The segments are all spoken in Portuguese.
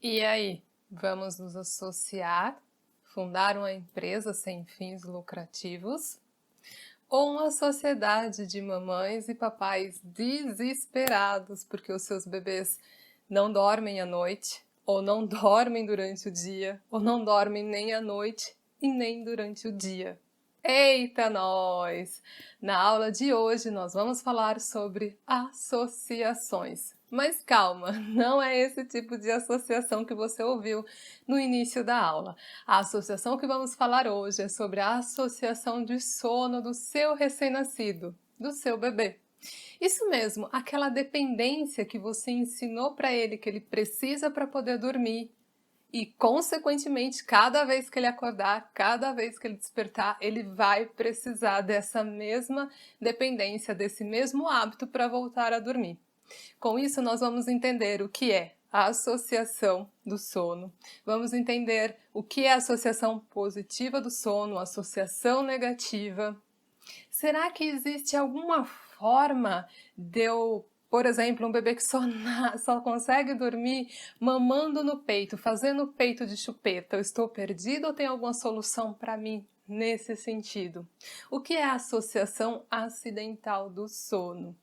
E aí, vamos nos associar, fundar uma empresa sem fins lucrativos? Ou uma sociedade de mamães e papais desesperados porque os seus bebês não dormem à noite, ou não dormem durante o dia, ou não dormem nem à noite e nem durante o dia? Eita, nós! Na aula de hoje nós vamos falar sobre associações. Mas calma, não é esse tipo de associação que você ouviu no início da aula. A associação que vamos falar hoje é sobre a associação de sono do seu recém-nascido, do seu bebê. Isso mesmo, aquela dependência que você ensinou para ele que ele precisa para poder dormir. E, consequentemente, cada vez que ele acordar, cada vez que ele despertar, ele vai precisar dessa mesma dependência, desse mesmo hábito para voltar a dormir. Com isso, nós vamos entender o que é a associação do sono. Vamos entender o que é a associação positiva do sono, a associação negativa. Será que existe alguma forma de eu, por exemplo, um bebê que só consegue dormir mamando no peito, fazendo o peito de chupeta? Eu estou perdido ou tem alguma solução para mim nesse sentido? O que é a associação acidental do sono?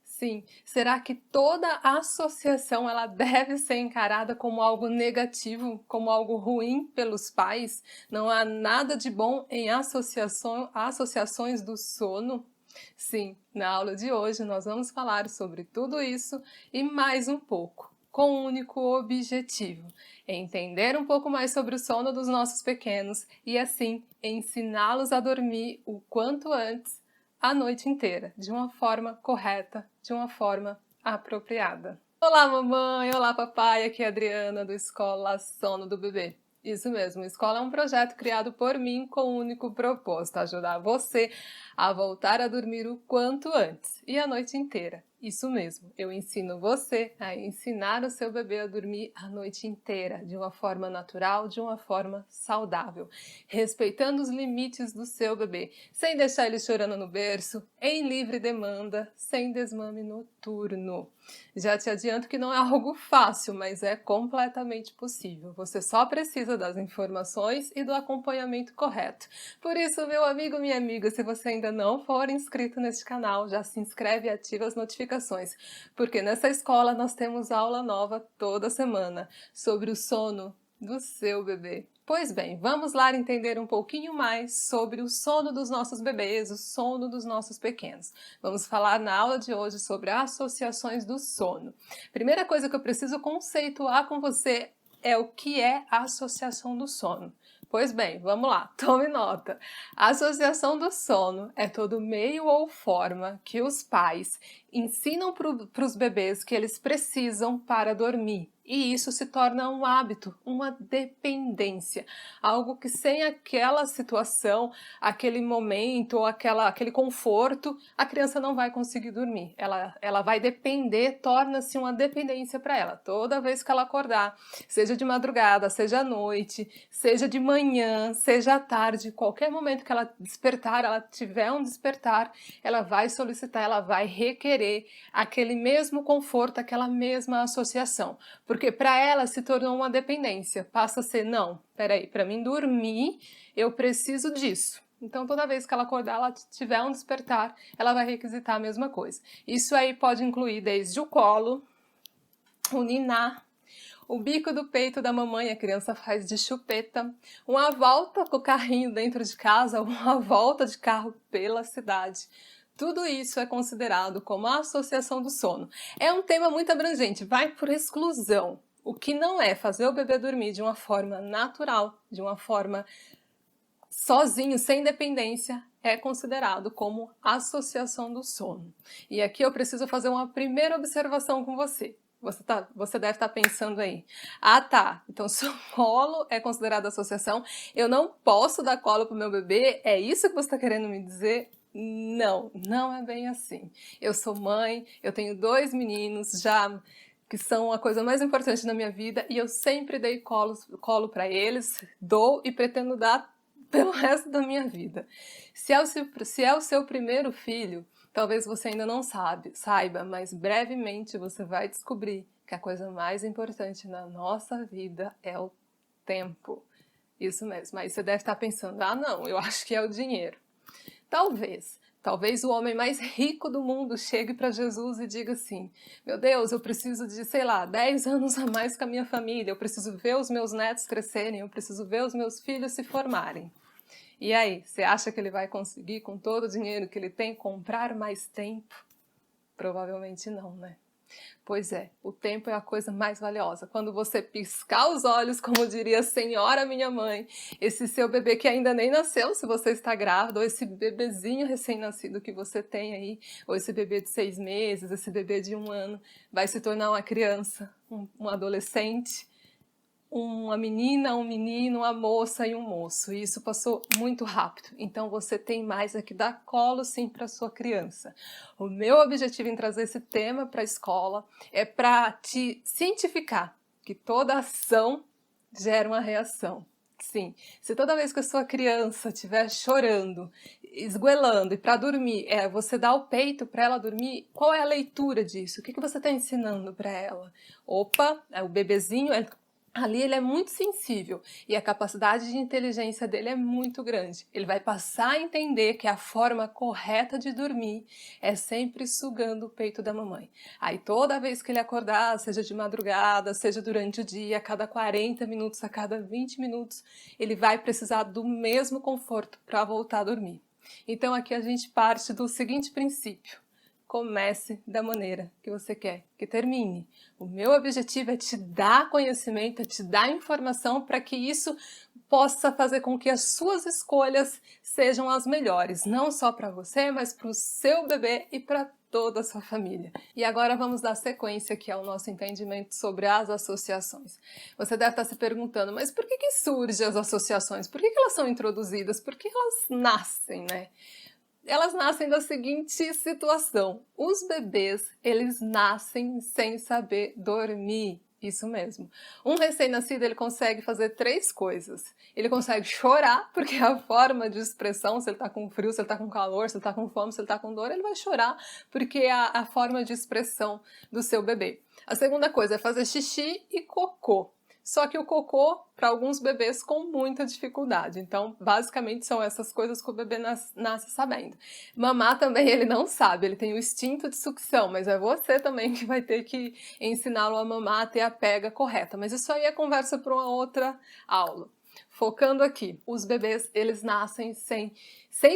Sim, será que toda associação ela deve ser encarada como algo negativo, como algo ruim pelos pais? Não há nada de bom em associações do sono? Sim, na aula de hoje nós vamos falar sobre tudo isso e mais um pouco, com um único objetivo: entender um pouco mais sobre o sono dos nossos pequenos e assim ensiná-los a dormir o quanto antes a noite inteira, de uma forma correta, de uma forma apropriada. Olá, mamãe! Olá, papai! Aqui é a Adriana do Escola Sono do Bebê. Isso mesmo, a escola é um projeto criado por mim com o único propósito: ajudar você a voltar a dormir o quanto antes e a noite inteira. Isso mesmo, eu ensino você a ensinar o seu bebê a dormir a noite inteira, de uma forma natural, de uma forma saudável, respeitando os limites do seu bebê, sem deixar ele chorando no berço, em livre demanda, sem desmame noturno. Já te adianto que não é algo fácil, mas é completamente possível. Você só precisa das informações e do acompanhamento correto. Por isso, meu amigo, minha amiga, se você ainda não for inscrito neste canal, já se inscreve e ativa as notificações, porque nessa escola nós temos aula nova toda semana sobre o sono do seu bebê. Pois bem, vamos lá entender um pouquinho mais sobre o sono dos nossos bebês, o sono dos nossos pequenos. Vamos falar na aula de hoje sobre associações do sono. Primeira coisa que eu preciso conceituar com você é o que é a associação do sono. Pois bem, vamos lá, tome nota. A associação do sono é todo meio ou forma que os pais ensinam para os bebês que eles precisam para dormir. E isso se torna um hábito, uma dependência. Algo que sem aquela situação, aquele momento ou aquele conforto, a criança não vai conseguir dormir. Ela vai depender, torna-se uma dependência para ela. Toda vez que ela acordar, seja de madrugada, seja à noite, seja de manhã, seja à tarde, qualquer momento que ela despertar, ela tiver um despertar, ela vai solicitar, ela vai requerer aquele mesmo conforto, aquela mesma associação. Porque para ela se tornou uma dependência, passa a ser, não, peraí, para mim dormir, eu preciso disso. Então, toda vez que ela acordar, ela tiver um despertar, ela vai requisitar a mesma coisa. Isso aí pode incluir desde o colo, o ninar, o bico do peito da mamãe, a criança faz de chupeta, uma volta com o carrinho dentro de casa, uma volta de carro pela cidade. Tudo isso é considerado como a associação do sono. É um tema muito abrangente, vai por exclusão. O que não é fazer o bebê dormir de uma forma natural, de uma forma sozinho, sem dependência, é considerado como associação do sono. E aqui eu preciso fazer uma primeira observação com você. Você deve estar pensando aí, ah tá, então se o colo é considerado associação, eu não posso dar colo para o meu bebê? É isso que você está querendo me dizer? Não, não é bem assim. Eu sou mãe, eu tenho 2 meninos já que são a coisa mais importante na minha vida e eu sempre dei colo para eles, dou e pretendo dar pelo resto da minha vida. Se é o seu primeiro filho, talvez você ainda não saiba, mas brevemente você vai descobrir que a coisa mais importante na nossa vida é o tempo. Isso mesmo. Aí você deve estar pensando, ah não, eu acho que é o dinheiro. Talvez o homem mais rico do mundo chegue para Jesus e diga assim, meu Deus, eu preciso de, sei lá, 10 anos a mais com a minha família, eu preciso ver os meus netos crescerem, eu preciso ver os meus filhos se formarem. E aí, você acha que ele vai conseguir, com todo o dinheiro que ele tem, comprar mais tempo? Provavelmente não, né? Pois é, o tempo é a coisa mais valiosa. Quando você piscar os olhos, como diria a senhora minha mãe, esse seu bebê que ainda nem nasceu, se você está grávida, ou esse bebezinho recém-nascido que você tem aí, ou esse bebê de 6 meses, esse bebê de 1 ano, vai se tornar uma criança, um adolescente, uma menina, um menino, uma moça e um moço. E isso passou muito rápido. Então você tem mais é que dar colo sim para sua criança. O meu objetivo em trazer esse tema para a escola é para te cientificar que toda ação gera uma reação. Sim, se toda vez que a sua criança estiver chorando, esgoelando e para dormir, você dá o peito para ela dormir, qual é a leitura disso? O que você está ensinando para ela? Opa, o bebezinho ali ele é muito sensível e a capacidade de inteligência dele é muito grande. Ele vai passar a entender que a forma correta de dormir é sempre sugando o peito da mamãe. Aí toda vez que ele acordar, seja de madrugada, seja durante o dia, a cada 40 minutos, a cada 20 minutos, ele vai precisar do mesmo conforto para voltar a dormir. Então aqui a gente parte do seguinte princípio. Comece da maneira que você quer que termine. O meu objetivo é te dar conhecimento, é te dar informação para que isso possa fazer com que as suas escolhas sejam as melhores, não só para você, mas para o seu bebê e para toda a sua família. E agora vamos dar sequência aqui ao nosso entendimento sobre as associações. Você deve estar se perguntando, mas por que surgem as associações? Por que elas são introduzidas? Por que elas nascem, né? Elas nascem da seguinte situação. Os bebês, eles nascem sem saber dormir. Isso mesmo. Um recém-nascido, ele consegue fazer 3 coisas. Ele consegue chorar, porque é a forma de expressão, se ele está com frio, se ele está com calor, se ele está com fome, se ele está com dor, ele vai chorar, porque é a forma de expressão do seu bebê. A segunda coisa é fazer xixi e cocô. Só que o cocô, para alguns bebês, com muita dificuldade. Então, basicamente, são essas coisas que o bebê nasce sabendo. Mamar também ele não sabe, ele tem o instinto de sucção, mas é você também que vai ter que ensiná-lo a mamar, a ter a pega correta. Mas isso aí é conversa para uma outra aula. Focando aqui, os bebês, eles nascem sem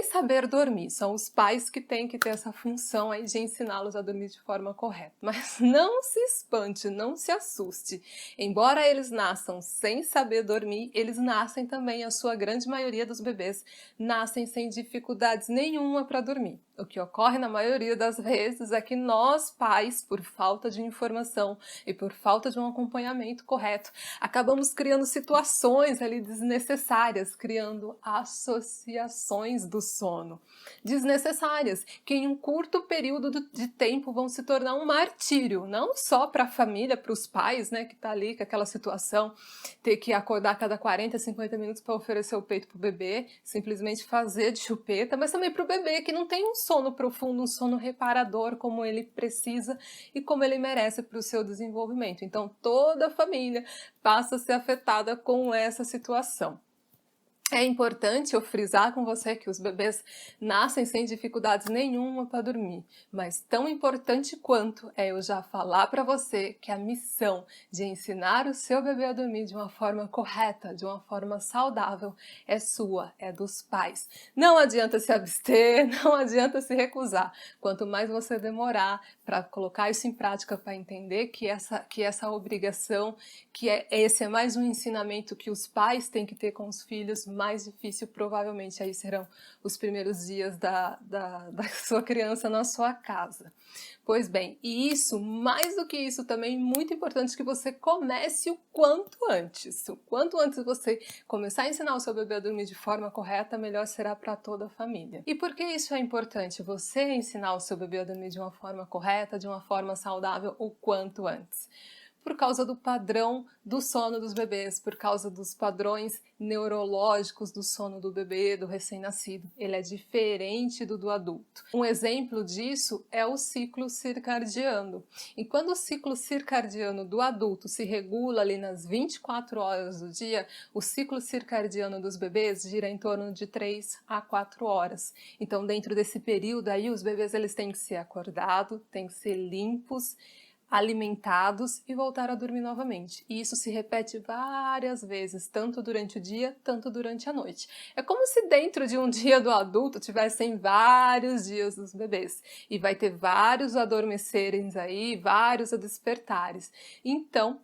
saber dormir. São os pais que têm que ter essa função aí de ensiná-los a dormir de forma correta. Mas não se espante, não se assuste. Embora eles nasçam sem saber dormir, eles nascem também, a sua grande maioria dos bebês, nascem sem dificuldades nenhuma para dormir. O que ocorre na maioria das vezes é que nós, pais, por falta de informação e por falta de um acompanhamento correto, acabamos criando situações ali desnecessárias, criando associações do sono desnecessárias, que em um curto período de tempo vão se tornar um martírio, não só para a família, para os pais, né, que tá ali com aquela situação, ter que acordar a cada 40, 50 minutos para oferecer o peito pro bebê, simplesmente fazer de chupeta, mas também para o bebê que não tem um sono profundo, um sono reparador como ele precisa e como ele merece para o seu desenvolvimento. Então toda a família passa a ser afetada com essa situação. É importante eu frisar com você que os bebês nascem sem dificuldades nenhuma para dormir, mas tão importante quanto é eu já falar para você que a missão de ensinar o seu bebê a dormir de uma forma correta, de uma forma saudável, é sua, é dos pais. Não adianta se abster, não adianta se recusar. Quanto mais você demorar para colocar isso em prática, para entender que essa obrigação, esse é mais um ensinamento que os pais têm que ter com os filhos, mais difícil provavelmente aí serão os primeiros dias da sua criança na sua casa. Pois bem, e isso, mais do que isso também, muito importante que você comece o quanto antes. O quanto antes você começar a ensinar o seu bebê a dormir de forma correta, melhor será para toda a família. E por que isso é importante? Você ensinar o seu bebê a dormir de uma forma correta, de uma forma saudável, o quanto antes. por causa do padrão do sono dos bebês, por causa dos padrões neurológicos do sono do bebê, do recém-nascido. Ele é diferente do adulto. Um exemplo disso é o ciclo circadiano. E quando o ciclo circadiano do adulto se regula ali nas 24 horas do dia, o ciclo circadiano dos bebês gira em torno de 3 a 4 horas. Então, dentro desse período aí, os bebês eles têm que ser acordados, têm que ser limpos, alimentados e voltar a dormir novamente. E isso se repete várias vezes, tanto durante o dia, tanto durante a noite. É como se dentro de um dia do adulto tivessem vários dias dos bebês. E vai ter vários adormecerem aí, vários a despertares. Então,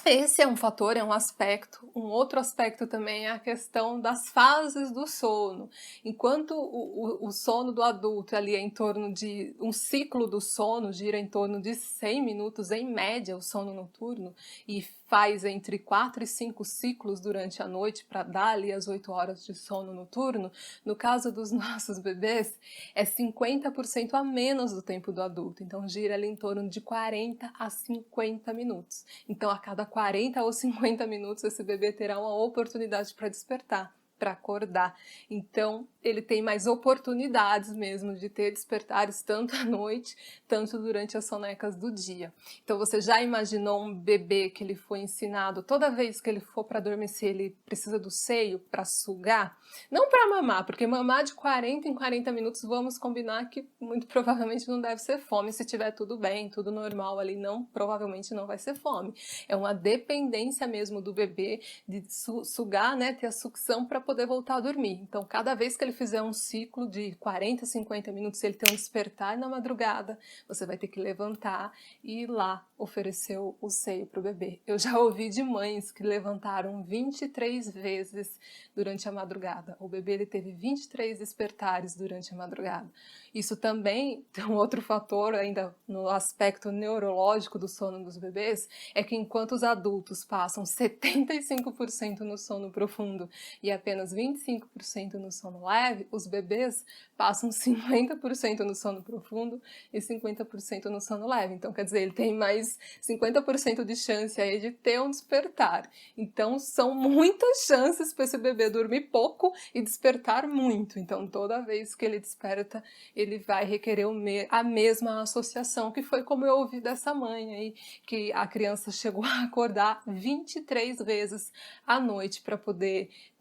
esse é um fator, é um aspecto. Um outro aspecto também é a questão das fases do sono. Enquanto o sono do adulto ali é em torno de... Um ciclo do sono gira em torno de 100 minutos, em média, o sono noturno, e faz entre 4 e 5 ciclos durante a noite para dar ali as 8 horas de sono noturno. No caso dos nossos bebês, é 50% a menos do tempo do adulto. Então, gira ali em torno de 40 a 50 minutos. Então, a cada 40 ou 50 minutos, esse bebê terá uma oportunidade para despertar, para acordar. Então, ele tem mais oportunidades mesmo de ter despertares tanto à noite, tanto durante as sonecas do dia. Então, você já imaginou um bebê que ele foi ensinado, toda vez que ele for para adormecer, ele precisa do seio para sugar? Não para mamar, porque mamar de 40 em 40 minutos, vamos combinar que muito provavelmente não deve ser fome. Se tiver tudo bem, tudo normal ali, provavelmente não vai ser fome. É uma dependência mesmo do bebê de sugar, né, ter a sucção para poder voltar a dormir. Então, cada vez que ele fizer um ciclo de 40, 50 minutos, ele tem um despertar na madrugada, você vai ter que levantar e ir lá oferecer o seio para o bebê. Eu já ouvi de mães que levantaram 23 vezes durante a madrugada. O bebê ele teve 23 despertares durante a madrugada. Isso também tem um outro fator ainda no aspecto neurológico do sono dos bebês, é que enquanto os adultos passam 75% no sono profundo e apenas 25% no sono leve, os bebês passam 50% no sono profundo e 50% no sono leve. Então, quer dizer, ele tem mais 50% de chance aí de ter um despertar. Então, são muitas chances para esse bebê dormir pouco e despertar muito. Então, toda vez que ele desperta, ele vai requerer a mesma associação, que foi como eu ouvi dessa mãe aí, que a criança chegou a acordar 23 vezes à noite para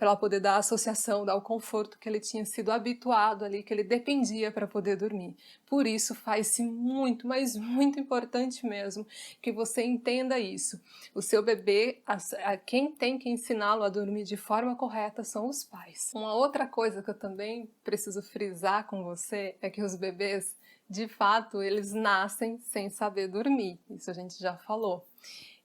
ela poder dar a associação, dar o conforto que ele tinha sido habituado ali, que ele dependia para poder dormir. Por isso faz-se muito, mas muito importante mesmo que você entenda isso. O seu bebê, quem tem que ensiná-lo a dormir de forma correta são os pais. Uma outra coisa que eu também preciso frisar com você é que os bebês, de fato, eles nascem sem saber dormir. Isso a gente já falou.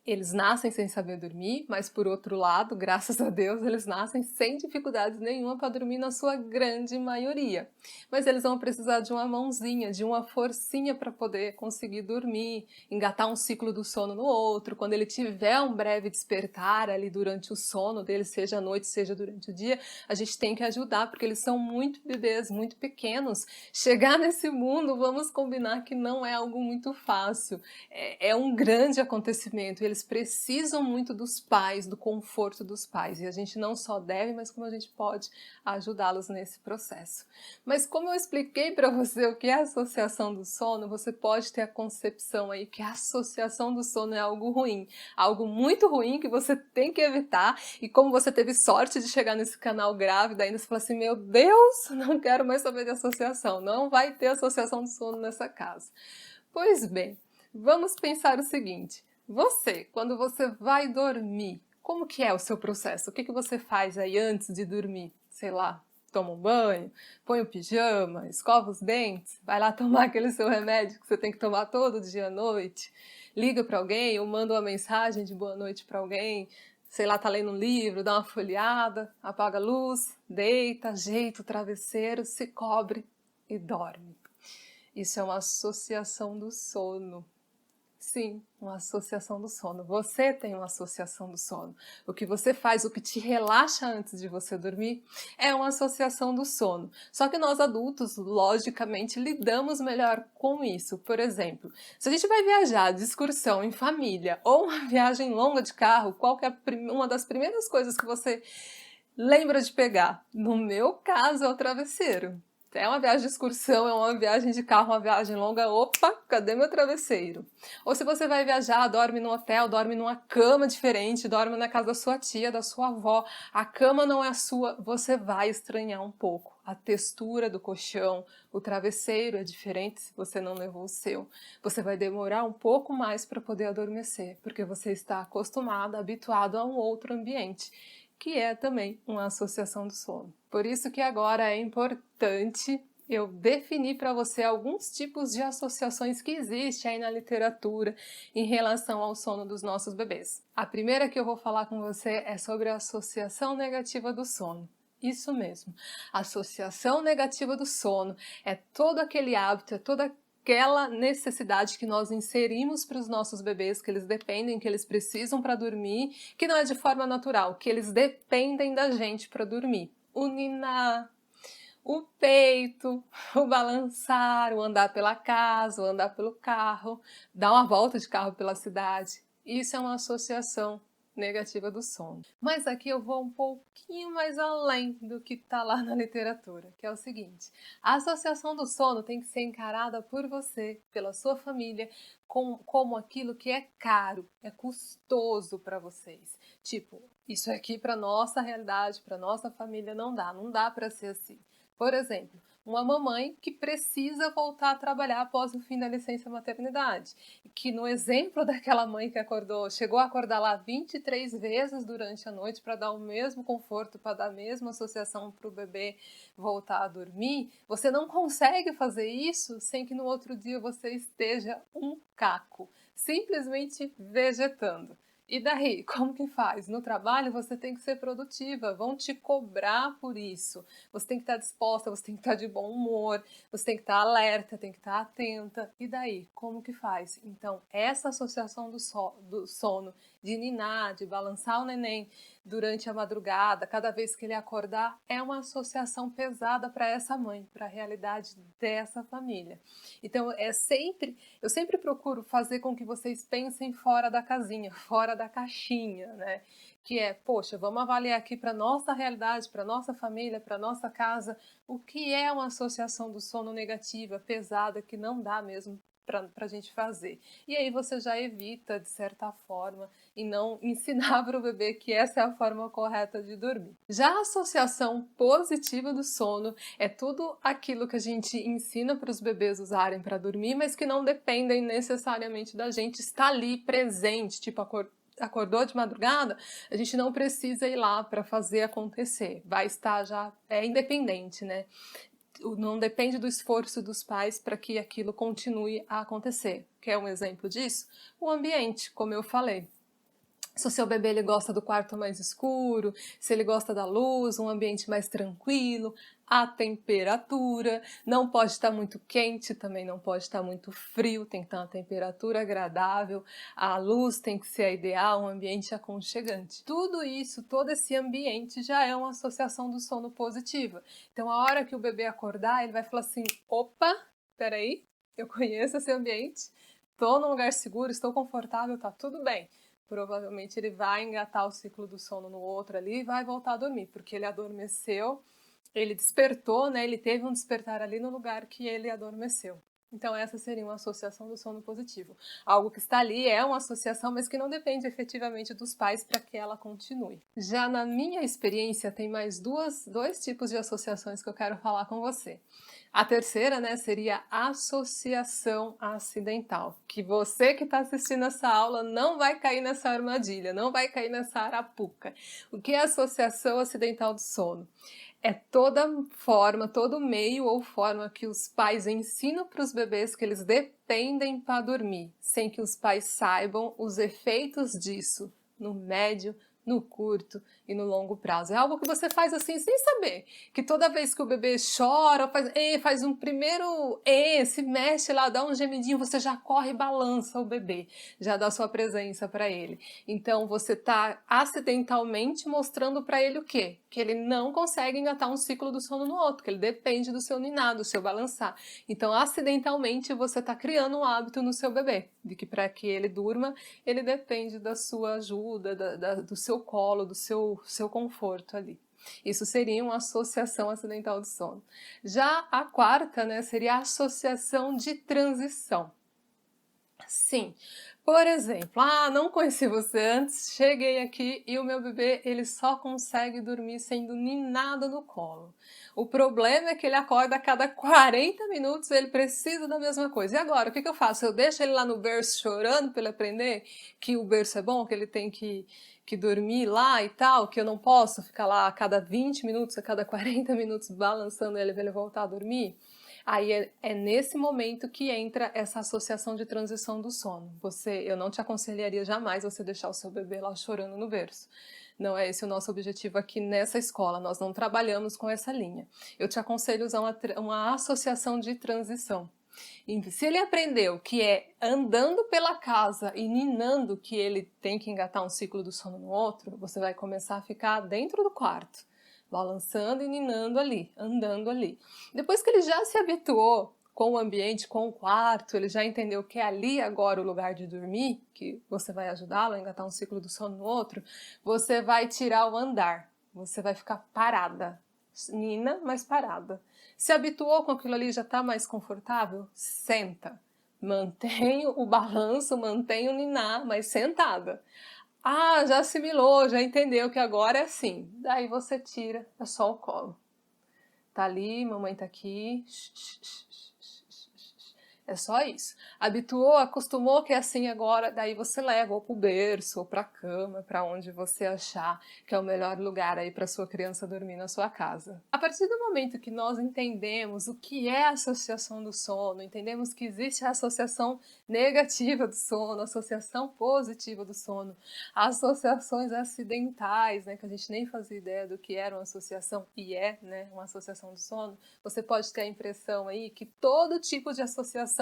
Eles nascem sem saber dormir, mas por outro lado, graças a Deus, eles nascem sem dificuldades nenhuma para dormir na sua grande maioria. Mas eles vão precisar de uma mãozinha, de uma forcinha para poder conseguir dormir, engatar um ciclo do sono no outro. Quando ele tiver um breve despertar ali durante o sono dele, seja à noite, seja durante o dia, a gente tem que ajudar, porque eles são muito bebês, muito pequenos. Chegar nesse mundo, vamos combinar que não é algo muito fácil. É um grande acontecimento. Eles precisam muito dos pais, do conforto dos pais. E a gente não só deve, mas como a gente pode ajudá-los nesse processo. Mas como eu expliquei para você o que é a associação do sono, você pode ter a concepção aí que a associação do sono é algo ruim. Algo muito ruim que você tem que evitar. E como você teve sorte de chegar nesse canal grávida, ainda você fala assim, meu Deus, não quero mais saber de associação. Não vai ter associação do sono nessa casa. Pois bem, vamos pensar o seguinte. Você, quando você vai dormir, como que é o seu processo? O que você faz aí antes de dormir? Sei lá, toma um banho, põe o pijama, escova os dentes, vai lá tomar aquele seu remédio que você tem que tomar todo dia à noite, liga para alguém ou manda uma mensagem de boa noite para alguém, sei lá, tá lendo um livro, dá uma folheada, apaga a luz, deita, ajeita o travesseiro, se cobre e dorme. Isso é uma associação do sono. Sim, uma associação do sono. Você tem uma associação do sono. O que você faz, o que te relaxa antes de você dormir, é uma associação do sono. Só que nós adultos, logicamente, lidamos melhor com isso. Por exemplo, se a gente vai viajar de excursão em família ou uma viagem longa de carro, qual que é uma das primeiras coisas que você lembra de pegar? No meu caso, é o travesseiro. É uma viagem de excursão, é uma viagem de carro, uma viagem longa, opa, cadê meu travesseiro? Ou se você vai viajar, dorme num hotel, dorme numa cama diferente, dorme na casa da sua tia, da sua avó, a cama não é a sua, você vai estranhar um pouco. A textura do colchão, o travesseiro é diferente se você não levou o seu. Você vai demorar um pouco mais para poder adormecer, porque você está acostumado, habituado a um outro ambiente, que é também uma associação do sono. Por isso que agora é importante eu definir para você alguns tipos de associações que existem aí na literatura em relação ao sono dos nossos bebês. A primeira que eu vou falar com você é sobre a associação negativa do sono. Isso mesmo, a associação negativa do sono é todo aquele hábito, é toda aquela necessidade que nós inserimos para os nossos bebês, que eles dependem, que eles precisam para dormir, que não é de forma natural, que eles dependem da gente para dormir. O ninar, o peito, o balançar, o andar pela casa, o andar pelo carro, dar uma volta de carro pela cidade. Isso é uma associação negativa do sono. Mas aqui eu vou um pouquinho mais além do que está lá na literatura, que é o seguinte: a associação do sono tem que ser encarada por você, pela sua família, como aquilo que é caro, é custoso para vocês. Tipo, isso aqui para nossa realidade, para nossa família não dá para ser assim. Por exemplo, uma mamãe que precisa voltar a trabalhar após o fim da licença maternidade, que no exemplo daquela mãe que chegou a acordar lá 23 vezes durante a noite para dar o mesmo conforto, para dar a mesma associação para o bebê voltar a dormir, você não consegue fazer isso sem que no outro dia você esteja um caco, simplesmente vegetando. E daí, como que faz? No trabalho você tem que ser produtiva, vão te cobrar por isso. Você tem que estar disposta, você tem que estar de bom humor, você tem que estar alerta, tem que estar atenta. E daí, como que faz? Então, essa associação do sono, de ninar, de balançar o neném durante a madrugada, cada vez que ele acordar, é uma associação pesada para essa mãe, para a realidade dessa família. Então, eu sempre procuro fazer com que vocês pensem fora da casinha, fora da caixinha, né? Que é, poxa, vamos avaliar aqui para nossa realidade, para nossa família, para nossa casa, o que é uma associação do sono negativa, pesada, que não dá mesmo para a gente fazer. E aí você já evita, de certa forma, e não ensinar para o bebê que essa é a forma correta de dormir. Já a associação positiva do sono é tudo aquilo que a gente ensina para os bebês usarem para dormir, mas que não dependem necessariamente da gente estar ali presente, tipo acordou de madrugada, a gente não precisa ir lá para fazer acontecer, vai estar já, é independente, né? Não depende do esforço dos pais para que aquilo continue a acontecer. Quer um exemplo disso? O ambiente, como eu falei. Se o seu bebê ele gosta do quarto mais escuro, se ele gosta da luz, um ambiente mais tranquilo, a temperatura não pode estar muito quente, também não pode estar muito frio, tem que estar uma temperatura agradável, a luz tem que ser a ideal, um ambiente aconchegante. Tudo isso, todo esse ambiente já é uma associação do sono positiva. Então a hora que o bebê acordar, ele vai falar assim, opa, peraí, eu conheço esse ambiente, estou num lugar seguro, estou confortável, tá tudo bem. Provavelmente ele vai engatar o ciclo do sono no outro ali e vai voltar a dormir, porque ele adormeceu, ele despertou, né? Ele teve um despertar ali no lugar que ele adormeceu. Então essa seria uma associação do sono positivo. Algo que está ali é uma associação, mas que não depende efetivamente dos pais para que ela continue. Já na minha experiência, tem mais dois tipos de associações que eu quero falar com você. A terceira, né, seria associação acidental, que você que está assistindo essa aula não vai cair nessa armadilha, não vai cair nessa arapuca. O que é associação acidental do sono? É toda forma, todo meio ou forma que os pais ensinam para os bebês que eles dependem para dormir, sem que os pais saibam os efeitos disso no médio, no curto e no longo prazo. É algo que você faz assim sem saber, que toda vez que o bebê chora, faz um primeiro se mexe lá, dá um gemidinho, você já corre e balança o bebê, já dá sua presença para ele. Então você está acidentalmente mostrando para ele o quê? Que ele não consegue engatar um ciclo do sono no outro, que ele depende do seu ninar, do seu balançar. Então acidentalmente você está criando um hábito no seu bebê, de que para que ele durma, ele depende da sua ajuda, do seu colo, do seu conforto ali. Isso seria uma associação acidental do sono. Já a quarta, né, seria a associação de transição. Sim, por exemplo, não conheci você antes, cheguei aqui e o meu bebê ele só consegue dormir sendo ninado no colo. O problema é que ele acorda a cada 40 minutos, ele precisa da mesma coisa. E agora, o que eu faço? Eu deixo ele lá no berço chorando para ele aprender que o berço é bom, que ele tem que dormir lá e tal, que eu não posso ficar lá a cada 20 minutos, a cada 40 minutos balançando ele para ele voltar a dormir? Aí é nesse momento que entra essa associação de transição do sono. Eu não te aconselharia jamais você deixar o seu bebê lá chorando no berço. Não é esse o nosso objetivo aqui nessa escola, nós não trabalhamos com essa linha. Eu te aconselho usar uma associação de transição. E se ele aprendeu que é andando pela casa e ninando que ele tem que engatar um ciclo do sono no outro, você vai começar a ficar dentro do quarto, balançando e ninando ali, andando ali. Depois que ele já se habituou com o ambiente, com o quarto, ele já entendeu que é ali agora o lugar de dormir, que você vai ajudá-lo a engatar um ciclo do sono no outro, você vai tirar o andar, você vai ficar parada, nina, mas parada. Se habituou com aquilo ali, já está mais confortável? Senta. Mantém o balanço, mantém o ninar, mas sentada. Já assimilou, já entendeu que agora é assim. Daí você tira, é só o colo. Tá ali, mamãe tá aqui. É só isso. Habituou, acostumou que é assim agora, daí você leva ou pro berço, ou pra cama, pra onde você achar que é o melhor lugar aí pra sua criança dormir na sua casa. A partir do momento que nós entendemos o que é a associação do sono, entendemos que existe a associação negativa do sono, a associação positiva do sono, associações acidentais, né, que a gente nem fazia ideia do que era uma associação e né, uma associação do sono, você pode ter a impressão aí que todo tipo de associação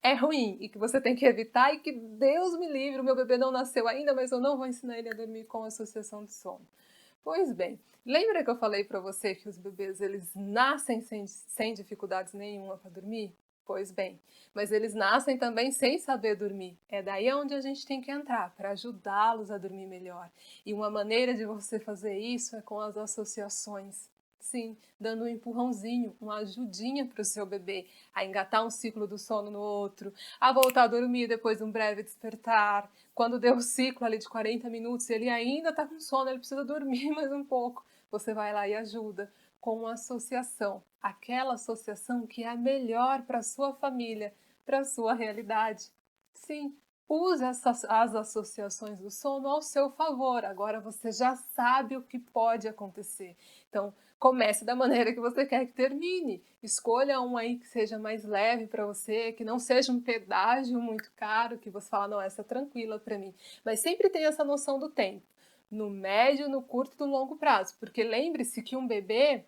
é ruim e que você tem que evitar e que Deus me livre, o meu bebê não nasceu ainda, mas eu não vou ensinar ele a dormir com associação de sono. Pois bem, lembra que eu falei para você que os bebês eles nascem sem dificuldades nenhuma para dormir? Pois bem, mas eles nascem também sem saber dormir. É daí onde a gente tem que entrar, para ajudá-los a dormir melhor. E uma maneira de você fazer isso é com as associações. Sim, dando um empurrãozinho, uma ajudinha para o seu bebê a engatar um ciclo do sono no outro, a voltar a dormir depois de um breve despertar. Quando deu o ciclo ali de 40 minutos e ele ainda está com sono, ele precisa dormir mais um pouco, você vai lá e ajuda com uma associação, aquela associação que é a melhor para a sua família, para a sua realidade. Sim, use as associações do sono ao seu favor, agora você já sabe o que pode acontecer. Então, comece da maneira que você quer que termine. Escolha um aí que seja mais leve para você, que não seja um pedágio muito caro, que você fala, não, essa é tranquila para mim. Mas sempre tenha essa noção do tempo, no médio, no curto e no longo prazo. Porque lembre-se que um bebê,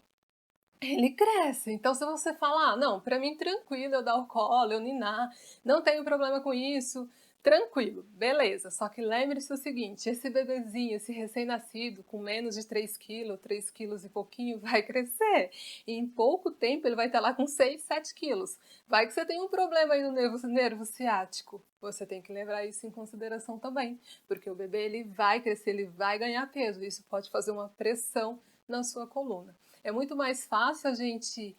ele cresce. Então, se você falar, não, para mim tranquilo, eu dar o colo, eu ninar, não tenho problema com isso, tranquilo, beleza. Só que lembre-se o seguinte, esse bebezinho, esse recém-nascido, com menos de 3 quilos, 3 quilos e pouquinho, vai crescer. E em pouco tempo ele vai estar lá com 6, 7 quilos. Vai que você tem um problema aí no nervo ciático. Você tem que levar isso em consideração também. Porque o bebê, ele vai crescer, ele vai ganhar peso. Isso pode fazer uma pressão na sua coluna. É muito mais fácil a gente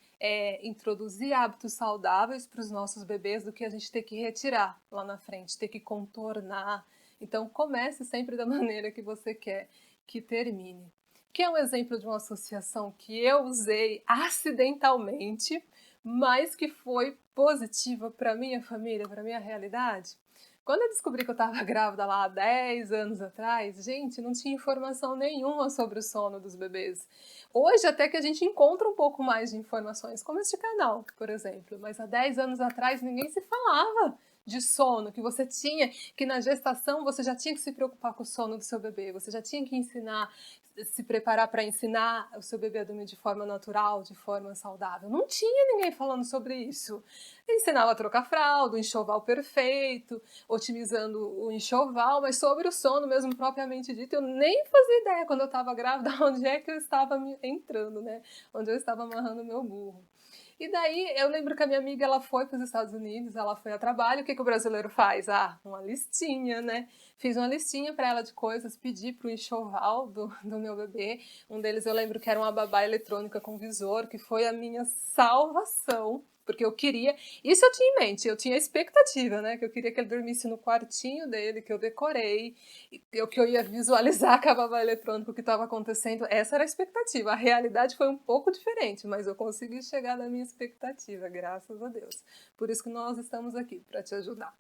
introduzir hábitos saudáveis para os nossos bebês do que a gente ter que retirar lá na frente, ter que contornar. Então, comece sempre da maneira que você quer que termine. Que é um exemplo de uma associação que eu usei acidentalmente, mas que foi positiva para minha família, para minha realidade. Quando eu descobri que eu estava grávida lá há 10 anos atrás, gente, não tinha informação nenhuma sobre o sono dos bebês. Hoje até que a gente encontra um pouco mais de informações, como este canal, por exemplo. Mas há 10 anos atrás ninguém se falava de sono, que você tinha, que na gestação você já tinha que se preocupar com o sono do seu bebê, você já tinha que ensinar, se preparar para ensinar o seu bebê a dormir de forma natural, de forma saudável. Não tinha ninguém falando sobre isso. Ensinava a trocar fralda, o enxoval perfeito, otimizando o enxoval, mas sobre o sono mesmo propriamente dito, eu nem fazia ideia quando eu estava grávida onde é que eu estava entrando, né? Onde eu estava amarrando o meu burro. E daí eu lembro que a minha amiga ela foi para os Estados Unidos, ela foi a trabalho, o que o brasileiro faz? Ah, uma listinha, né? Fiz uma listinha para ela de coisas, pedi para o enxoval do meu bebê. Um deles eu lembro que era uma babá eletrônica com visor, que foi a minha salvação, porque eu queria. Isso eu tinha em mente, eu tinha expectativa, né? Que eu queria que ele dormisse no quartinho dele, que eu decorei, que eu ia visualizar com a babá eletrônica o que estava acontecendo. Essa era a expectativa. A realidade foi um pouco diferente, mas eu consegui chegar na minha expectativa, graças a Deus. Por isso que nós estamos aqui, para te ajudar.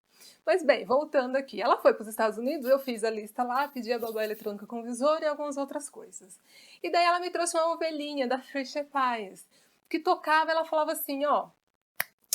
Mas bem, voltando aqui, ela foi para os Estados Unidos, eu fiz a lista lá, pedi a babá eletrônica com visor e algumas outras coisas. E daí ela me trouxe uma ovelhinha da Fisher Price, que tocava, ela falava assim, ó,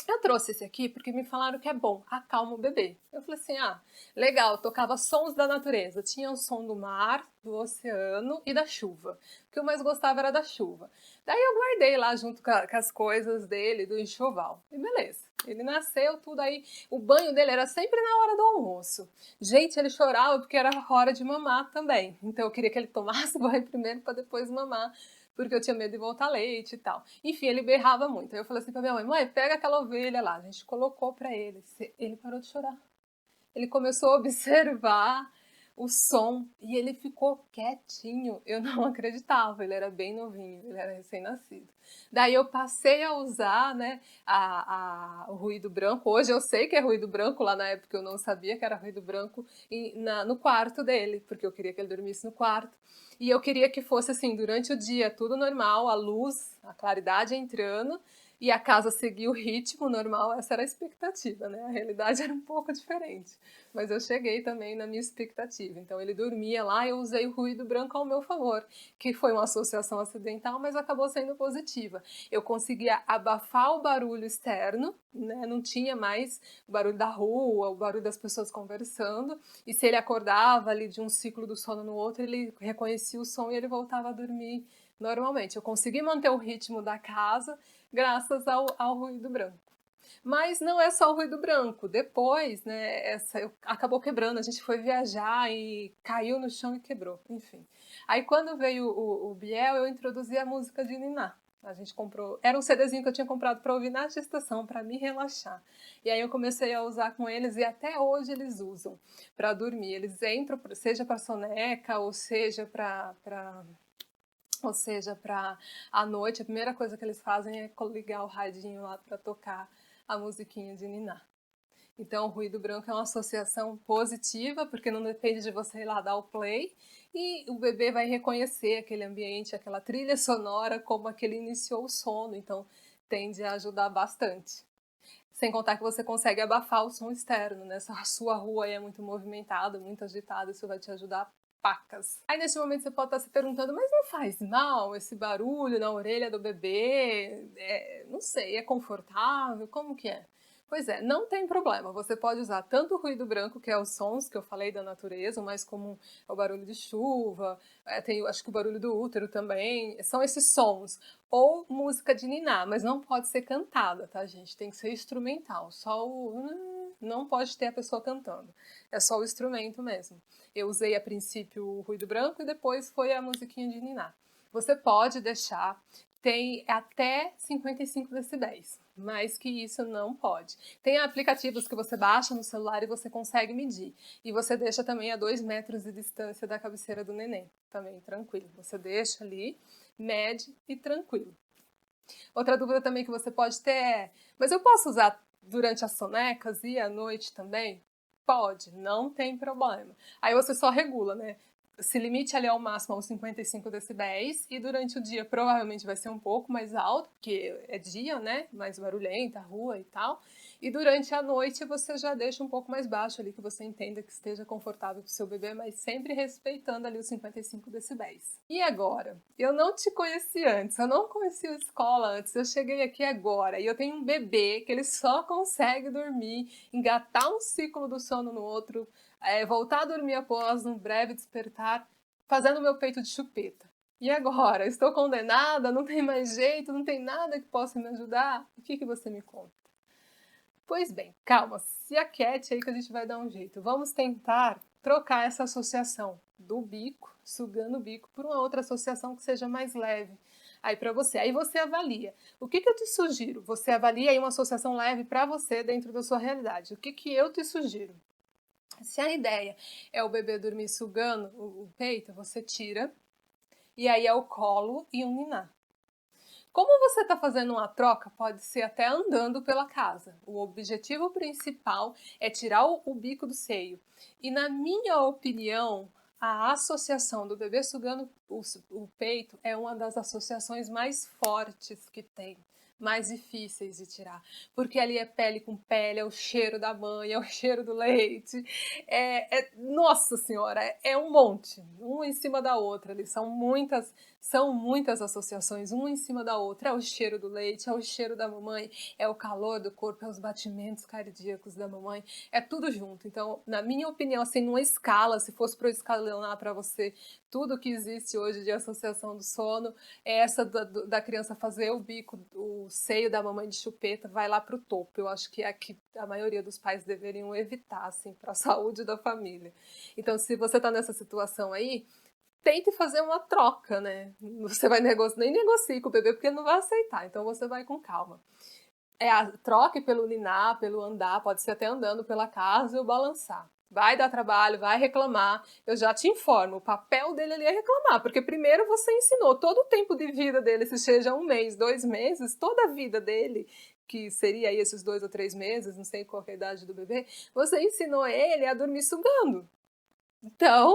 eu trouxe esse aqui porque me falaram que é bom, acalma o bebê. Eu falei assim, ah, legal, tocava sons da natureza. Tinha o som do mar, do oceano e da chuva. O que eu mais gostava era da chuva. Daí eu guardei lá junto com as coisas dele, do enxoval. E beleza, ele nasceu, tudo aí. O banho dele era sempre na hora do almoço. Gente, ele chorava porque era hora de mamar também. Então eu queria que ele tomasse banho primeiro para depois mamar, porque eu tinha medo de voltar leite e tal. Enfim, ele berrava muito. Aí eu falei assim pra minha mãe, mãe, pega aquela ovelha lá. A gente colocou pra ele. Ele parou de chorar. Ele começou a observar o som e ele ficou quietinho. Eu não acreditava, ele era bem novinho, ele era recém-nascido. Daí eu passei a usar, né, o ruído branco. Hoje eu sei que é ruído branco, lá na época eu não sabia que era ruído branco no quarto dele, porque eu queria que ele dormisse no quarto. E eu queria que fosse assim, durante o dia, tudo normal, a luz, a claridade entrando, e a casa seguia o ritmo normal, essa era a expectativa, né? A realidade era um pouco diferente. Mas eu cheguei também na minha expectativa. Então ele dormia lá e eu usei o ruído branco ao meu favor, que foi uma associação acidental, mas acabou sendo positiva. Eu conseguia abafar o barulho externo, né? Não tinha mais o barulho da rua, o barulho das pessoas conversando, e se ele acordava ali de um ciclo do sono no outro, ele reconhecia o som e ele voltava a dormir normalmente. Eu consegui manter o ritmo da casa graças ao ruído branco. Mas não é só o ruído branco. Depois, né, acabou quebrando. A gente foi viajar e caiu no chão e quebrou. Enfim. Aí quando veio o Biel, eu introduzi a música de Niná. A gente comprou, era um CDzinho que eu tinha comprado para ouvir na gestação, para me relaxar. E aí eu comecei a usar com eles e até hoje eles usam para dormir. Eles entram, seja para soneca ou seja para a noite, a primeira coisa que eles fazem é ligar o radinho lá para tocar a musiquinha de Niná. Então, o ruído branco é uma associação positiva, porque não depende de você ir lá dar o play, e o bebê vai reconhecer aquele ambiente, aquela trilha sonora, como aquele iniciou o sono, então tende a ajudar bastante. Sem contar que você consegue abafar o som externo, né? Se a sua rua é muito movimentada, muito agitada, isso vai te ajudar pacas. Aí nesse momento você pode estar se perguntando, mas não faz mal esse barulho na orelha do bebê? Não sei, é confortável? Como que é? Pois é, não tem problema. Você pode usar tanto o ruído branco, que é os sons que eu falei da natureza, o mais comum é o barulho de chuva, tem acho que o barulho do útero também, são esses sons. Ou música de niná, mas não pode ser cantada, tá, gente? Tem que ser instrumental, só o... Não pode ter a pessoa cantando, é só o instrumento mesmo. Eu usei a princípio o ruído branco e depois foi a musiquinha de niná. Você pode deixar, tem até 55 decibéis, mais que isso não pode. Tem aplicativos que você baixa no celular e você consegue medir. E você deixa também a 2 metros de distância da cabeceira do neném, também tranquilo. Você deixa ali, mede e tranquilo. Outra dúvida também que você pode ter é, mas eu posso usar durante as sonecas e à noite também? Pode, não tem problema. Aí você só regula, né? se limite ali ao máximo aos 55 decibéis, e durante o dia provavelmente vai ser um pouco mais alto, porque é dia, né, mais barulhenta, a rua e tal, e durante a noite você já deixa um pouco mais baixo ali, que você entenda que esteja confortável para o seu bebê, mas sempre respeitando ali os 55 decibéis. E agora? Eu não te conheci antes, eu não conheci a escola antes, eu cheguei aqui agora, e eu tenho um bebê que ele só consegue dormir, engatar um ciclo do sono no outro, voltar a dormir após um breve despertar, fazendo meu peito de chupeta. E agora? Estou condenada? Não tem mais jeito? Não tem nada que possa me ajudar? O que você me conta? Pois bem, calma, se aquiete aí que a gente vai dar um jeito. Vamos tentar trocar essa associação do bico, sugando o bico, por uma outra associação que seja mais leve aí para você. Aí você avalia. O que eu te sugiro? Você avalia aí uma associação leve para você dentro da sua realidade. O que eu te sugiro? Se a ideia é o bebê dormir sugando o peito, você tira, e aí é o colo e um ninar. Como você está fazendo uma troca, pode ser até andando pela casa. O objetivo principal é tirar o bico do seio. E na minha opinião, a associação do bebê sugando o peito é uma das associações mais fortes que tem, mais difíceis de tirar, porque ali é pele com pele, é o cheiro da mãe, é o cheiro do leite, nossa senhora, é um monte, uma em cima da outra, ali são muitas associações, uma em cima da outra, é o cheiro do leite, é o cheiro da mamãe, é o calor do corpo, é os batimentos cardíacos da mamãe, é tudo junto. Então, na minha opinião, assim, numa escala, se fosse para eu escalonar para você tudo que existe hoje de associação do sono, é essa da criança fazer o bico, o seio da mamãe de chupeta, vai lá para o topo. Eu acho que é a que a maioria dos pais deveriam evitar, assim, para a saúde da família. Então, se você está nessa situação aí, tente fazer uma troca, né? Você vai nem negocie com o bebê, porque ele não vai aceitar. Então, você vai com calma. Troque pelo ninar, pelo andar, pode ser até andando pela casa e o balançar. Vai dar trabalho, vai reclamar. Eu já te informo, o papel dele ali é reclamar, porque primeiro você ensinou todo o tempo de vida dele, se seja 1 mês, 2 meses, toda a vida dele, que seria aí esses 2 ou 3 meses, não sei qual é a idade do bebê, você ensinou ele a dormir sugando. Então,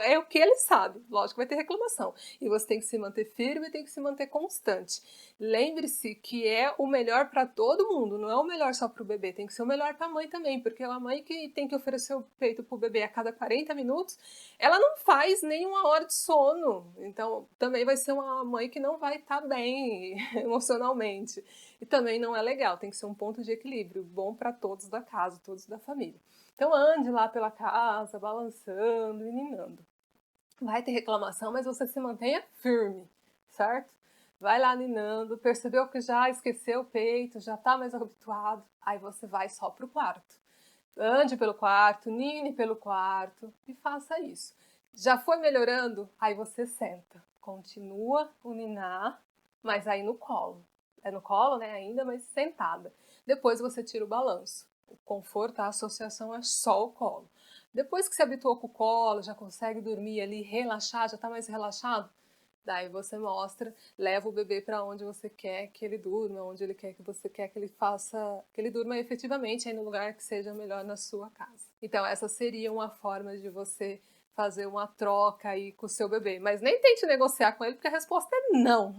é o que ele sabe. Lógico que vai ter reclamação. E você tem que se manter firme e tem que se manter constante. Lembre-se que é o melhor para todo mundo, não é o melhor só para o bebê, tem que ser o melhor para a mãe também, porque é a mãe que tem que oferecer o peito para o bebê a cada 40 minutos, ela não faz nenhuma hora de sono. Então, também vai ser uma mãe que não vai estar bem emocionalmente. E também não é legal, tem que ser um ponto de equilíbrio, bom para todos da casa, todos da família. Então ande lá pela casa, balançando e ninando. Vai ter reclamação, mas você se mantenha firme, certo? Vai lá ninando, percebeu que já esqueceu o peito, já está mais habituado, aí você vai só para o quarto. Ande pelo quarto, nine pelo quarto e faça isso. Já foi melhorando? Aí você senta. Continua o ninar, mas aí no colo. É no colo, né, ainda, mas sentada. Depois você tira o balanço. O conforto, a associação é só o colo. Depois que se habituou com o colo, já consegue dormir ali, relaxar, já está mais relaxado, daí você mostra, leva o bebê para onde você quer que ele durma, onde ele quer que você quer que ele faça, que ele durma efetivamente aí no lugar que seja melhor na sua casa. Então essa seria uma forma de você fazer uma troca aí com o seu bebê, mas nem tente negociar com ele porque a resposta é não.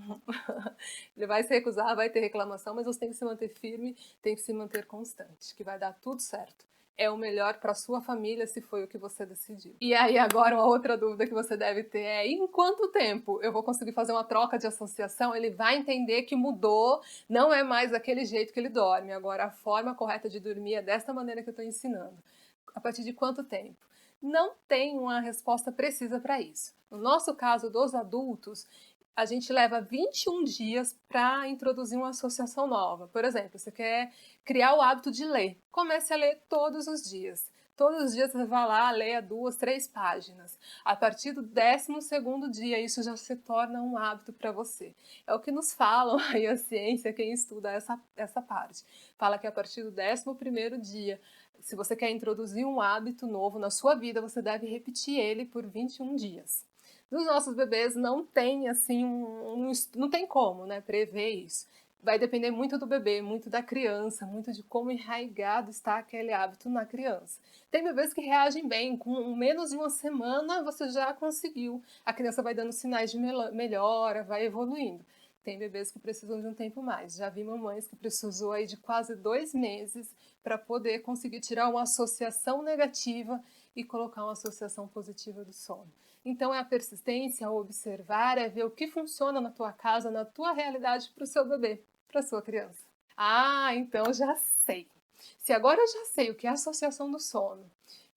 Ele vai se recusar, vai ter reclamação, mas você tem que se manter firme, tem que se manter constante, que vai dar tudo certo. É o melhor para sua família se foi o que você decidiu. E aí agora uma outra dúvida que você deve ter é: em quanto tempo eu vou conseguir fazer uma troca de associação? Ele vai entender que mudou, não é mais daquele jeito que ele dorme. Agora a forma correta de dormir é desta maneira que eu estou ensinando. A partir de quanto tempo? Não tem uma resposta precisa para isso. No nosso caso dos adultos, a gente leva 21 dias para introduzir uma associação nova. Por exemplo, você quer criar o hábito de ler. Comece a ler todos os dias. Todos os dias você vai lá, leia 2, 3 páginas. A partir do 12º dia, isso já se torna um hábito para você. É o que nos falam aí a ciência, quem estuda essa parte. Fala que a partir do 11º dia, se você quer introduzir um hábito novo na sua vida, você deve repetir ele por 21 dias. Nos nossos bebês não tem assim não tem como, né, prever isso. Vai depender muito do bebê, muito da criança, muito de como enraizado está aquele hábito na criança. Tem bebês que reagem bem, com menos de uma semana você já conseguiu. A criança vai dando sinais de melhora, vai evoluindo. Tem bebês que precisam de um tempo mais. Já vi mamães que precisou aí de quase 2 meses para poder conseguir tirar uma associação negativa e colocar uma associação positiva do sono. Então é a persistência, o observar, é ver o que funciona na tua casa, na tua realidade para o seu bebê, para a sua criança. Ah, então já sei. Se agora eu já sei o que é a associação do sono,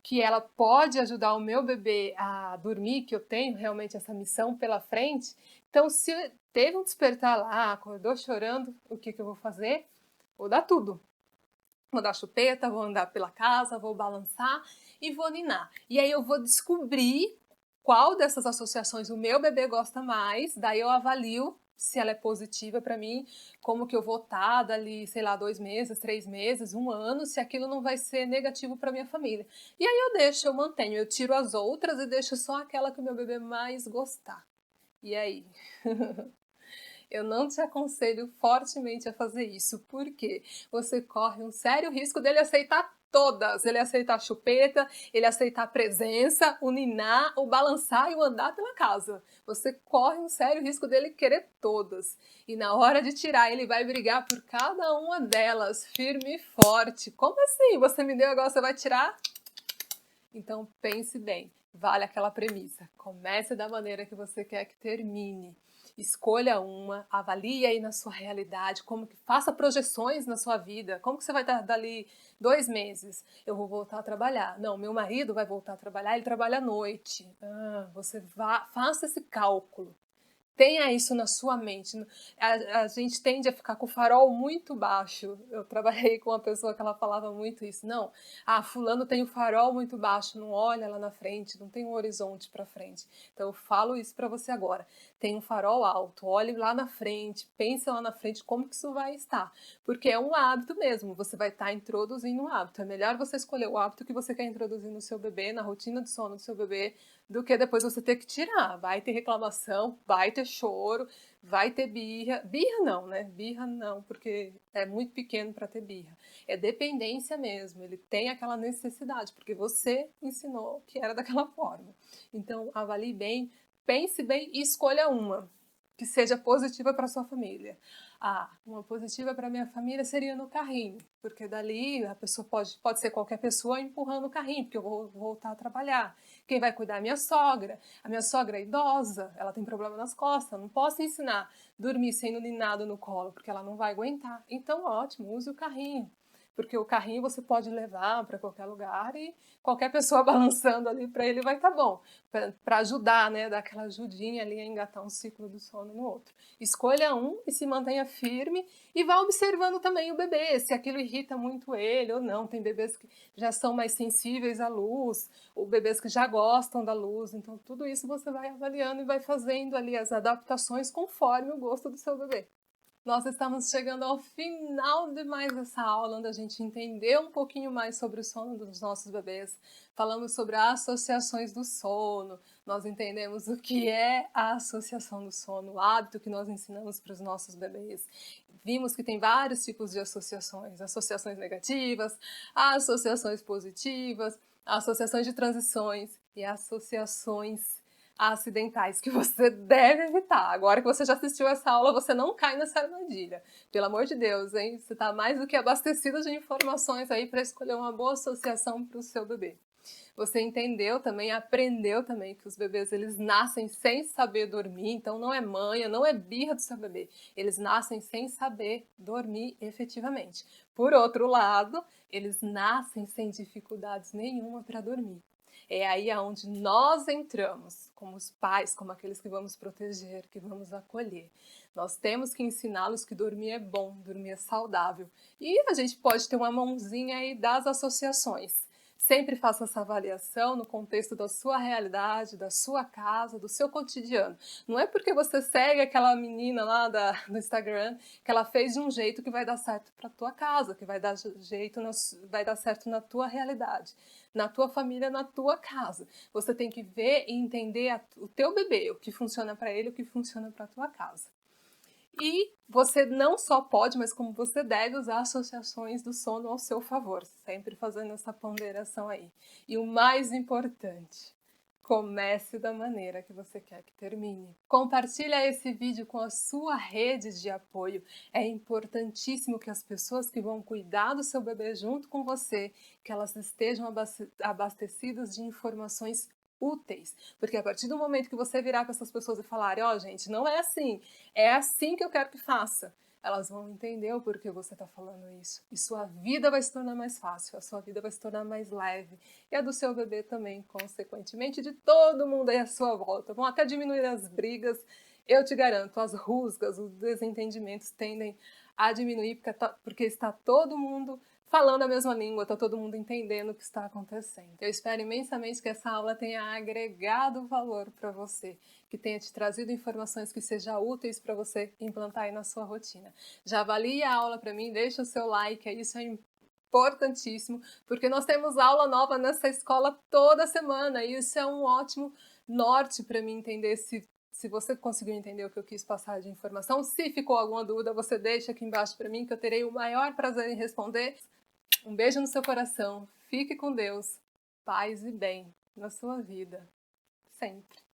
que ela pode ajudar o meu bebê a dormir, que eu tenho realmente essa missão pela frente, então se teve um despertar lá, acordou chorando, o que eu vou fazer? Vou dar tudo. Vou dar chupeta, vou andar pela casa, vou balançar e vou ninar. E aí eu vou descobrir qual dessas associações o meu bebê gosta mais, daí eu avalio se ela é positiva para mim, como que eu vou estar dali, sei lá, 2 meses, 3 meses, um ano, se aquilo não vai ser negativo para minha família. E aí eu deixo, eu mantenho, eu tiro as outras e deixo só aquela que o meu bebê mais gostar. E aí? Eu não te aconselho fortemente a fazer isso, porque você corre um sério risco dele aceitar todas. Ele aceitar a chupeta, ele aceitar a presença, o ninar, o balançar e o andar pela casa. Você corre um sério risco dele querer todas. E na hora de tirar, ele vai brigar por cada uma delas, firme e forte. Como assim? Você me deu, agora você vai tirar? Então pense bem, vale aquela premissa. Comece da maneira que você quer que termine. Escolha uma, avalie aí na sua realidade, como que faça projeções na sua vida. Como que você vai estar dali 2 meses? Eu vou voltar a trabalhar. Não, meu marido vai voltar a trabalhar, ele trabalha à noite. Você faça esse cálculo. Tenha isso na sua mente. A gente tende a ficar com o farol muito baixo. Eu trabalhei com uma pessoa que ela falava muito isso. Não, fulano tem o farol muito baixo, não olha lá na frente, não tem um horizonte para frente. Então eu falo isso para você agora. Tem um farol alto, olhe lá na frente, pense lá na frente como que isso vai estar. Porque é um hábito mesmo, você vai estar introduzindo um hábito. É melhor você escolher o hábito que você quer introduzir no seu bebê, na rotina de sono do seu bebê, do que depois você ter que tirar. Vai ter reclamação, vai ter choro, vai ter birra. Birra não, né? Birra não, porque é muito pequeno para ter birra. É dependência mesmo, ele tem aquela necessidade, porque você ensinou que era daquela forma. Então, avalie bem, pense bem e escolha uma que seja positiva para sua família. Uma positiva para minha família seria no carrinho, porque dali a pessoa pode ser qualquer pessoa empurrando o carrinho, porque eu vou voltar a trabalhar. Quem vai cuidar é a minha sogra. A minha sogra é idosa, ela tem problema nas costas, não posso ensinar a dormir sendo ninado no colo, porque ela não vai aguentar. Então, ótimo, use o carrinho. Porque o carrinho você pode levar para qualquer lugar e qualquer pessoa balançando ali para ele vai estar bom. Para ajudar, né? Dar aquela ajudinha ali a engatar um ciclo do sono no outro. Escolha um e se mantenha firme e vá observando também o bebê, se aquilo irrita muito ele ou não. Tem bebês que já são mais sensíveis à luz, ou bebês que já gostam da luz. Então, tudo isso você vai avaliando e vai fazendo ali as adaptações conforme o gosto do seu bebê. Nós estamos chegando ao final de mais essa aula, onde a gente entendeu um pouquinho mais sobre o sono dos nossos bebês. Falamos sobre as associações do sono, nós entendemos o que é a associação do sono, o hábito que nós ensinamos para os nossos bebês. Vimos que tem vários tipos de associações, associações negativas, associações positivas, associações de transições e associações acidentais que você deve evitar. Agora que você já assistiu essa aula, você não cai nessa armadilha. Pelo amor de Deus, hein? Você está mais do que abastecido de informações aí para escolher uma boa associação para o seu bebê. Você entendeu também, aprendeu também que os bebês eles nascem sem saber dormir, então não é manha, não é birra do seu bebê. Eles nascem sem saber dormir efetivamente. Por outro lado, eles nascem sem dificuldades nenhuma para dormir. É aí aonde nós entramos, como os pais, como aqueles que vamos proteger, que vamos acolher. Nós temos que ensiná-los que dormir é bom, dormir é saudável. E a gente pode ter uma mãozinha aí das associações. Sempre faça essa avaliação no contexto da sua realidade, da sua casa, do seu cotidiano. Não é porque você segue aquela menina lá do Instagram que ela fez de um jeito que vai dar certo para tua casa, que vai dar vai dar certo na tua realidade, na tua família, na tua casa. Você tem que ver e entender o teu bebê, o que funciona para ele, o que funciona para tua casa. E você não só pode, mas como você deve usar associações do sono ao seu favor, sempre fazendo essa ponderação aí. E o mais importante, comece da maneira que você quer que termine. Compartilha esse vídeo com a sua rede de apoio. É importantíssimo que as pessoas que vão cuidar do seu bebê junto com você, que elas estejam abastecidas de informações úteis, porque a partir do momento que você virar para essas pessoas e falar, ó, gente, não é assim, é assim que eu quero que faça, elas vão entender o porquê você está falando isso. E sua vida vai se tornar mais fácil, a sua vida vai se tornar mais leve. E a do seu bebê também, consequentemente, de todo mundo aí à sua volta. Vão até diminuir as brigas. Eu te garanto, as rusgas, os desentendimentos tendem a diminuir, porque está todo mundo falando a mesma língua, está todo mundo entendendo o que está acontecendo. Eu espero imensamente que essa aula tenha agregado valor para você, que tenha te trazido informações que sejam úteis para você implantar aí na sua rotina. Já avalie a aula para mim, deixa o seu like, isso é importantíssimo, porque nós temos aula nova nessa escola toda semana, e isso é um ótimo norte para mim entender se você conseguiu entender o que eu quis passar de informação. Se ficou alguma dúvida, você deixa aqui embaixo para mim, que eu terei o maior prazer em responder. Um beijo no seu coração, fique com Deus, paz e bem na sua vida, sempre.